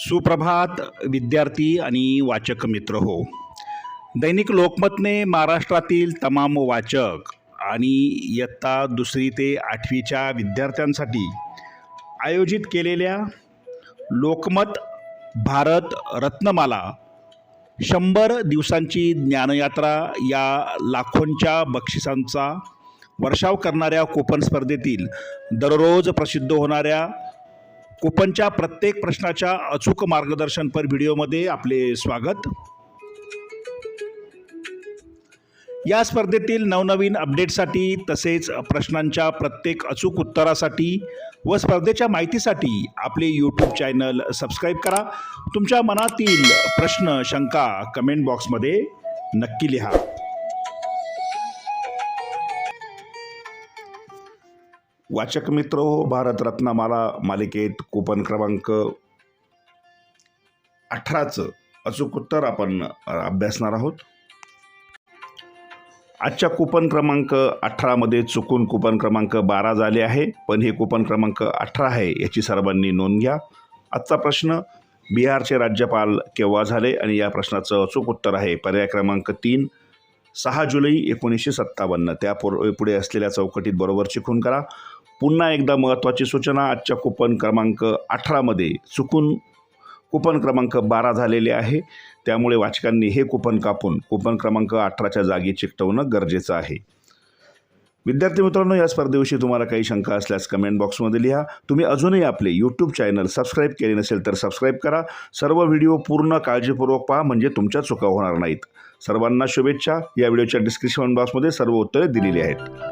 सुप्रभात विद्यार्थी आणि वाचक मित्र हो. दैनिक लोकमतने महाराष्ट्रातील तमाम वाचक आणि इयत्ता 2री ते 8वीच्या विद्यार्थ्यांसाठी आयोजित केलेल्या लोकमत भारत रत्नमाला 100 दिवसांची ज्ञानयात्रा या लाखोंच्या बक्षिसांचा वर्षाव करणाऱ्या कूपन स्पर्धेतील दररोज प्रसिद्ध होणाऱ्या कूपनच्या प्रत्येक प्रश्नाच्या अचूक मार्गदर्शनपर व्हिडिओमध्ये आपले स्वागत. या स्पर्धेतील नवनवीन अपडेटसाठी तसेच प्रश्नांच्या प्रत्येक अचूक उत्तरासाठी व स्पर्धेच्या माहितीसाठी आपले यूट्यूब चॅनल सबस्क्राईब करा. तुमच्या मनातील प्रश्न शंका कमेंट बॉक्समध्ये नक्की लिहा. वाचक मित्र हो, भारत रत्नमाला मालिकेत कूपन क्रमांक 18चं अचूक उत्तर आपण अभ्यासणार आहोत. आजच्या कूपन क्रमांक 18मध्ये चुकून कूपन क्रमांक 12 झाले आहे, पण हे कूपन क्रमांक 18 आहे याची सर्वांनी नोंद घ्या. आजचा प्रश्न, बिहारचे राज्यपाल केव्हा झाले? आणि या प्रश्नाचं अचूक उत्तर आहे पर्याय क्रमांक 3, 6 जुलै 1957. त्या पुढे असलेल्या चौकटीत बरोबर चिकून करा. पुन्हा एकदा महत्त्वाची सूचना, आजच्या कूपन क्रमांक 18मध्ये चुकून कूपन क्रमांक 12 झालेले आहे, त्यामुळे वाचकांनी हे कूपन कापून कूपन क्रमांक 18च्या जागी चिकटवणं गरजेचं आहे. विद्यार्थी मित्रांनो, या स्पर्धेविषयी तुम्हाला काही शंका असल्यास कमेंट बॉक्समध्ये लिहा. तुम्ही अजूनही आपले यूट्यूब चॅनल सबस्क्राईब केले नसेल तर सबस्क्राईब करा. सर्व व्हिडिओ पूर्ण काळजीपूर्वक पहा, म्हणजे तुमच्या चुका होणार नाहीत. सर्वांना शुभेच्छा. या व्हिडिओच्या डिस्क्रिप्शन बॉक्समध्ये सर्व उत्तरे दिलेली आहेत.